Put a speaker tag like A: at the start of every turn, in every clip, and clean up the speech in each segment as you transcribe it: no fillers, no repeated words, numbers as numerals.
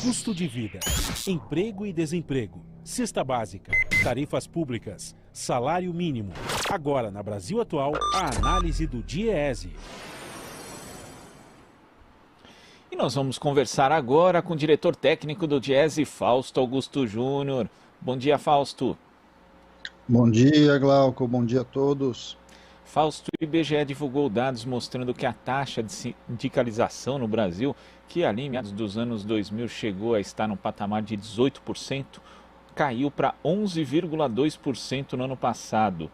A: Custo de vida, emprego e desemprego, cesta básica, tarifas públicas, salário mínimo. Agora, na Brasil Atual, a análise do DIEESE.
B: E nós vamos conversar agora com o diretor técnico do DIEESE, Fausto Augusto Júnior. Bom dia, Fausto.
C: Bom dia, Glauco. Bom dia a todos.
B: Fausto, o IBGE divulgou dados mostrando que a taxa de sindicalização no Brasil, que ali em meados dos anos 2000 chegou a estar no patamar de 18%, caiu para 11,2% no ano passado.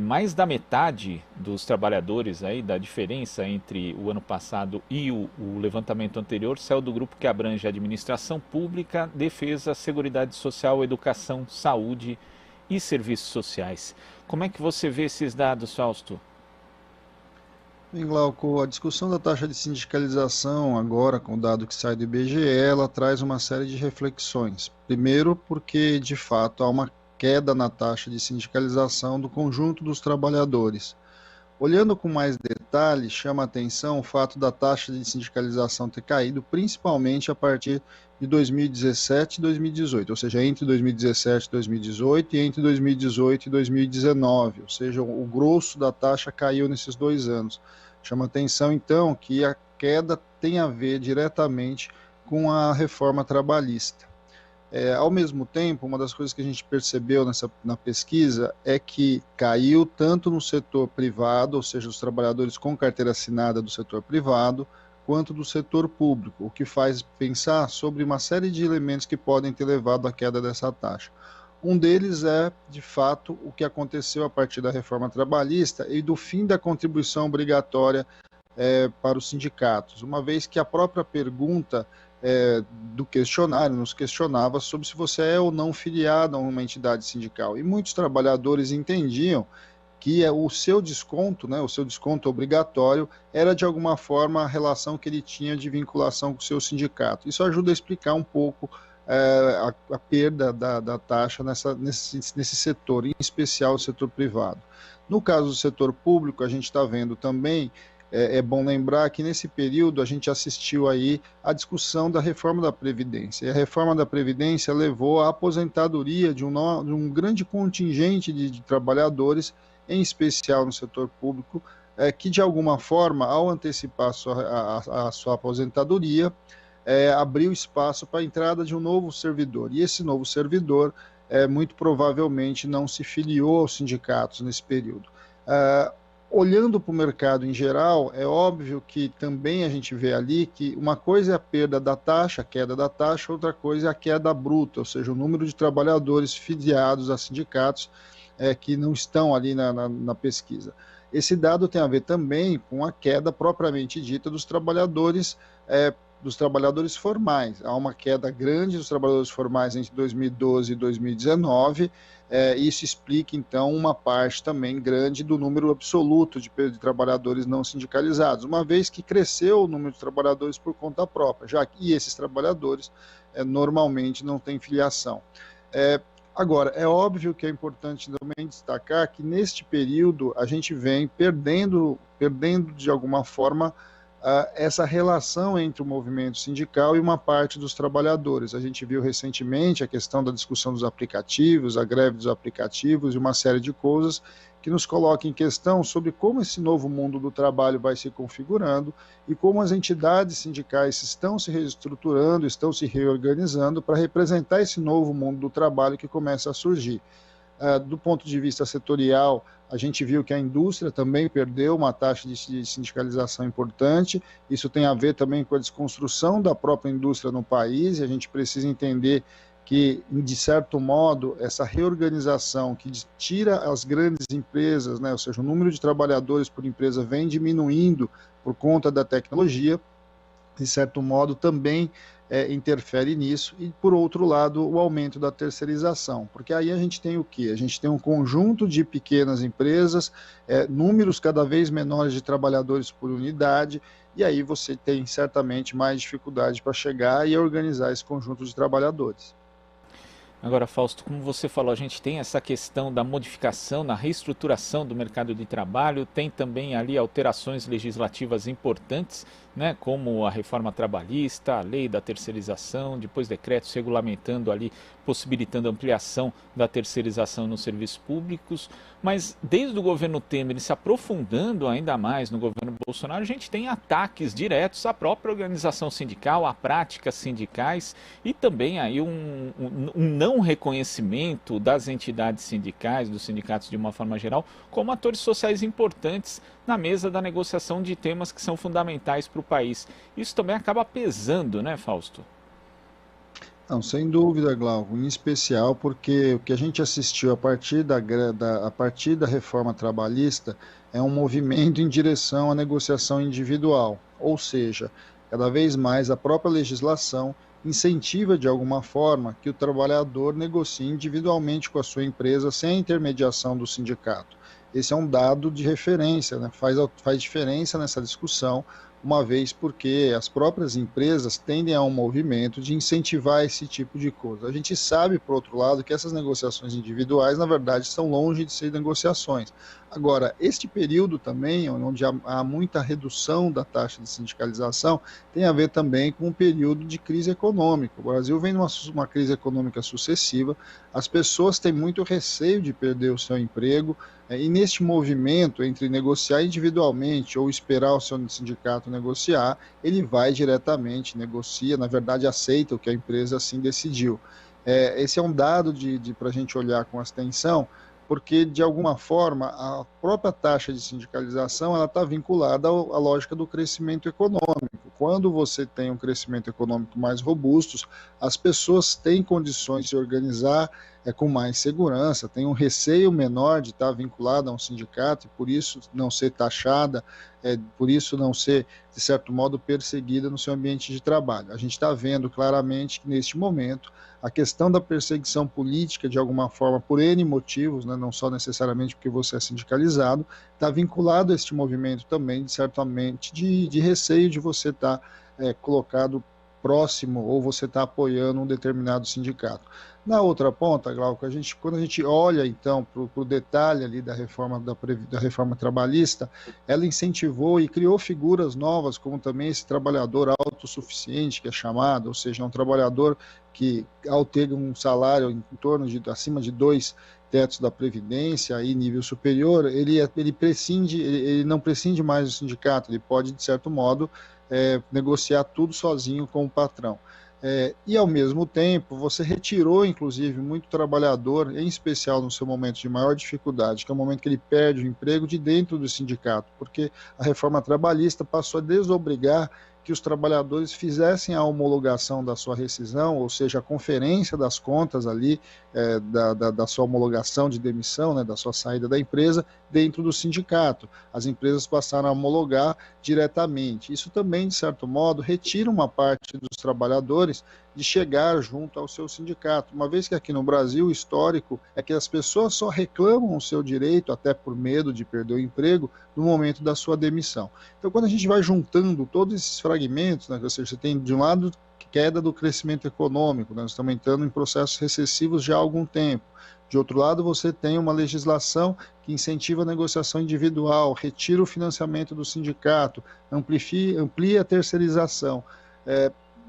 B: Mais da metade dos trabalhadores, aí, da diferença entre o ano passado e o levantamento anterior, saiu do grupo que abrange administração pública, defesa, seguridade social, educação, saúde e serviços sociais. Como é que você vê esses dados, Fausto?
C: Bem, Glauco, a discussão da taxa de sindicalização, agora com o dado que sai do IBGE, ela traz uma série de reflexões. Primeiro, porque, de fato, há uma queda na taxa de sindicalização do conjunto dos trabalhadores. Olhando com mais detalhe, chama a atenção o fato da taxa de sindicalização ter caído, principalmente a partir de 2017 e 2018, ou seja, entre 2017 e 2018 e entre 2018 e 2019, ou seja, o grosso da taxa caiu nesses 2 anos. Chama a atenção, então, que a queda tem a ver diretamente com a reforma trabalhista. Ao mesmo tempo, uma das coisas que a gente percebeu na pesquisa é que caiu tanto no setor privado, ou seja, os trabalhadores com carteira assinada do setor privado, quanto do setor público, o que faz pensar sobre uma série de elementos que podem ter levado à queda dessa taxa. Um deles é, de fato, o que aconteceu a partir da reforma trabalhista e do fim da contribuição obrigatória para os sindicatos, uma vez que a própria pergunta do questionário nos questionava sobre se você é ou não filiado a uma entidade sindical. E muitos trabalhadores entendiam que o seu desconto, o seu desconto obrigatório, era de alguma forma a relação que ele tinha de vinculação com o seu sindicato. Isso ajuda a explicar um pouco a perda da taxa nesse setor, em especial o setor privado. No caso do setor público, a gente está vendo também. É bom lembrar que nesse período a gente assistiu aí à discussão da reforma da Previdência. E a reforma da Previdência levou à aposentadoria de um grande contingente de trabalhadores, em especial no setor público, que de alguma forma, ao antecipar a sua aposentadoria, abriu espaço para a entrada de um novo servidor. E esse novo servidor, muito provavelmente, não se filiou aos sindicatos nesse período. Olhando para o mercado em geral, é óbvio que também a gente vê ali que uma coisa é a perda da taxa, a queda da taxa, outra coisa é a queda bruta, ou seja, o número de trabalhadores filiados a sindicatos que não estão ali na pesquisa. Esse dado tem a ver também com a queda propriamente dita dos trabalhadores formais. Há uma queda grande dos trabalhadores formais entre 2012 e 2019, isso explica, então, uma parte também grande do número absoluto de trabalhadores não sindicalizados, uma vez que cresceu o número de trabalhadores por conta própria, e esses trabalhadores normalmente não têm filiação. Agora, é óbvio que é importante também destacar que neste período a gente vem perdendo de alguma forma essa relação entre o movimento sindical e uma parte dos trabalhadores. A gente viu recentemente a questão da discussão dos aplicativos, a greve dos aplicativos e uma série de coisas que nos coloca em questão sobre como esse novo mundo do trabalho vai se configurando e como as entidades sindicais estão se reestruturando, estão se reorganizando para representar esse novo mundo do trabalho que começa a surgir. Do ponto de vista setorial, a gente viu que a indústria também perdeu uma taxa de sindicalização importante. Isso tem a ver também com a desconstrução da própria indústria no país, e a gente precisa entender que, de certo modo, essa reorganização que tira as grandes empresas, ou seja, o número de trabalhadores por empresa vem diminuindo por conta da tecnologia, de certo modo também interfere nisso, e por outro lado o aumento da terceirização, porque aí a gente tem o quê? A gente tem um conjunto de pequenas empresas, números cada vez menores de trabalhadores por unidade, e aí você tem certamente mais dificuldade para chegar e organizar esse conjunto de trabalhadores.
B: Agora, Fausto, como você falou, a gente tem essa questão da modificação, na reestruturação do mercado de trabalho, tem também ali alterações legislativas importantes né, como a reforma trabalhista, a lei da terceirização, depois decretos regulamentando ali, possibilitando ampliação da terceirização nos serviços públicos, mas desde o governo Temer se aprofundando ainda mais no governo Bolsonaro, a gente tem ataques diretos à própria organização sindical, a práticas sindicais e também aí um não reconhecimento das entidades sindicais, dos sindicatos de uma forma geral, como atores sociais importantes na mesa da negociação de temas que são fundamentais para o país. Isso também acaba pesando, né, Fausto?
C: Não, sem dúvida, Glauco, em especial porque o que a gente assistiu a partir da reforma trabalhista é um movimento em direção à negociação individual, ou seja, cada vez mais a própria legislação incentiva de alguma forma que o trabalhador negocie individualmente com a sua empresa sem a intermediação do sindicato. Esse é um dado de referência, né? Faz diferença nessa discussão, uma vez porque as próprias empresas tendem a um movimento de incentivar esse tipo de coisa. A gente sabe, por outro lado, que essas negociações individuais, na verdade, estão longe de ser negociações. Agora, este período também, onde há muita redução da taxa de sindicalização, tem a ver também com um período de crise econômica. O Brasil vem numa crise econômica sucessiva, as pessoas têm muito receio de perder o seu emprego, e neste movimento entre negociar individualmente ou esperar o seu sindicato negociar, ele vai diretamente, negocia, na verdade aceita o que a empresa assim decidiu. Esse é um dado para a gente olhar com atenção, porque de alguma forma a própria taxa de sindicalização ela está vinculada à lógica do crescimento econômico. Quando você tem um crescimento econômico mais robusto, as pessoas têm condições de se organizar com mais segurança, tem um receio menor de estar vinculada a um sindicato e por isso não ser taxada, por isso não ser, de certo modo, perseguida no seu ambiente de trabalho. A gente está vendo claramente que, neste momento, a questão da perseguição política, de alguma forma, por N motivos, né, não só necessariamente porque você é sindicalizado, está vinculado a este movimento também, certamente, de receio de você estar colocado próximo ou você está apoiando um determinado sindicato. Na outra ponta, Glauco, quando a gente olha então para o detalhe ali da reforma trabalhista, ela incentivou e criou figuras novas, como também esse trabalhador autossuficiente, que é chamado, ou seja, um trabalhador que, ao ter um salário em torno de acima de 2 tetos da Previdência e nível superior, ele não prescinde mais do sindicato, ele pode, de certo modo, negociar tudo sozinho com o patrão. E, ao mesmo tempo, você retirou, inclusive, muito trabalhador, em especial no seu momento de maior dificuldade, que é o momento que ele perde o emprego, de dentro do sindicato, porque a reforma trabalhista passou a desobrigar que os trabalhadores fizessem a homologação da sua rescisão, ou seja, a conferência das contas ali, da sua homologação de demissão, né, da sua saída da empresa, dentro do sindicato. As empresas passaram a homologar diretamente. Isso também, de certo modo, retira uma parte dos trabalhadores de chegar junto ao seu sindicato, uma vez que aqui no Brasil o histórico é que as pessoas só reclamam o seu direito, até por medo de perder o emprego, no momento da sua demissão. Então, quando a gente vai juntando todos esses fragmentos, né, ou seja, você tem de um lado queda do crescimento econômico, né, nós estamos entrando em processos recessivos já há algum tempo. De outro lado, você tem uma legislação que incentiva a negociação individual, retira o financiamento do sindicato, amplia a terceirização,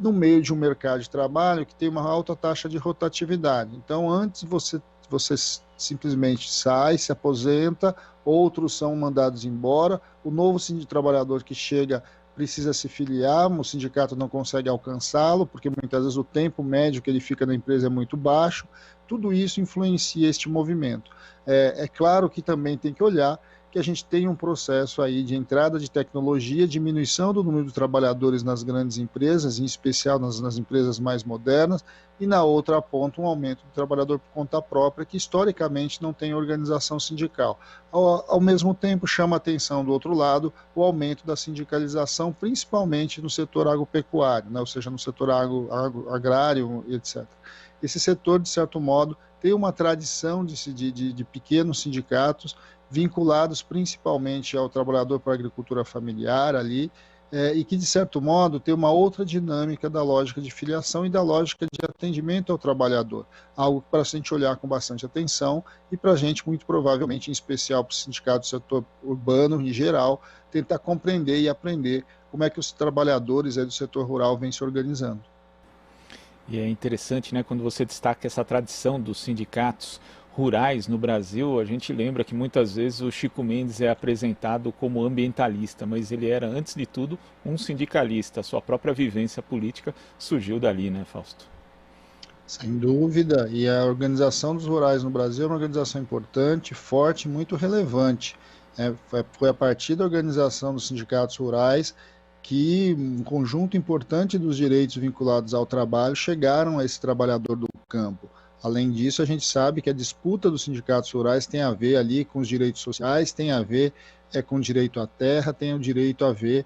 C: no meio de um mercado de trabalho que tem uma alta taxa de rotatividade. Então, antes você simplesmente sai, se aposenta, outros são mandados embora, o novo trabalhador que chega precisa se filiar, o sindicato não consegue alcançá-lo, porque muitas vezes o tempo médio que ele fica na empresa é muito baixo. Tudo isso influencia este movimento. É claro que também tem que olhar que a gente tem um processo aí de entrada de tecnologia, diminuição do número de trabalhadores nas grandes empresas, em especial nas empresas mais modernas, e na outra ponta um aumento do trabalhador por conta própria, que historicamente não tem organização sindical. Ao mesmo tempo, chama a atenção do outro lado o aumento da sindicalização, principalmente no setor agropecuário, né? Ou seja, no setor agrário, etc. Esse setor, de certo modo, tem uma tradição de pequenos sindicatos, vinculados principalmente ao trabalhador para a agricultura familiar ali, e que, de certo modo, tem uma outra dinâmica da lógica de filiação e da lógica de atendimento ao trabalhador, algo para a gente olhar com bastante atenção e para a gente, muito provavelmente, em especial para o sindicato do setor urbano em geral, tentar compreender e aprender como é que os trabalhadores aí do setor rural vêm se organizando.
B: E é interessante, né, quando você destaca essa tradição dos sindicatos rurais no Brasil, a gente lembra que muitas vezes o Chico Mendes é apresentado como ambientalista, mas ele era, antes de tudo, um sindicalista. A sua própria vivência política surgiu dali, né, Fausto?
C: Sem dúvida, e a organização dos rurais no Brasil é uma organização importante, forte, muito relevante. Foi a partir da organização dos sindicatos rurais que um conjunto importante dos direitos vinculados ao trabalho chegaram a esse trabalhador do campo. Além disso, a gente sabe que a disputa dos sindicatos rurais tem a ver ali com os direitos sociais, tem a ver com o direito à terra, tem o direito a ver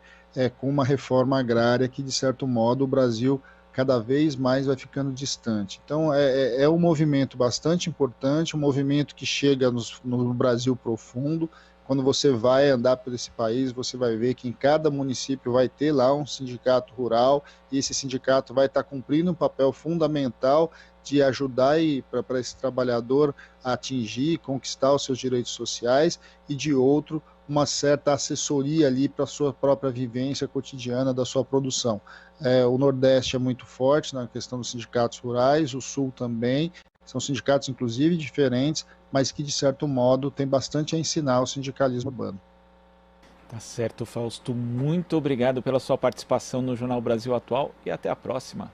C: com uma reforma agrária que, de certo modo, o Brasil cada vez mais vai ficando distante. Então, é um movimento bastante importante, um movimento que chega no Brasil profundo. Quando você vai andar por esse país, você vai ver que em cada município vai ter lá um sindicato rural, e esse sindicato vai estar cumprindo um papel fundamental de ajudar para esse trabalhador a atingir, conquistar os seus direitos sociais, e de outro, uma certa assessoria ali para a sua própria vivência cotidiana da sua produção. O Nordeste é muito forte na questão dos sindicatos rurais, o Sul também, são sindicatos inclusive diferentes, mas que de certo modo tem bastante a ensinar ao sindicalismo urbano.
B: Tá certo, Fausto. Muito obrigado pela sua participação no Jornal Brasil Atual e até a próxima.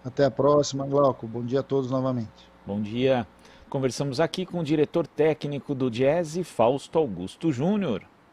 C: Até a próxima, Glauco. Bom dia a todos novamente.
B: Bom dia. Conversamos aqui com o diretor técnico do Diese, Fausto Augusto Júnior.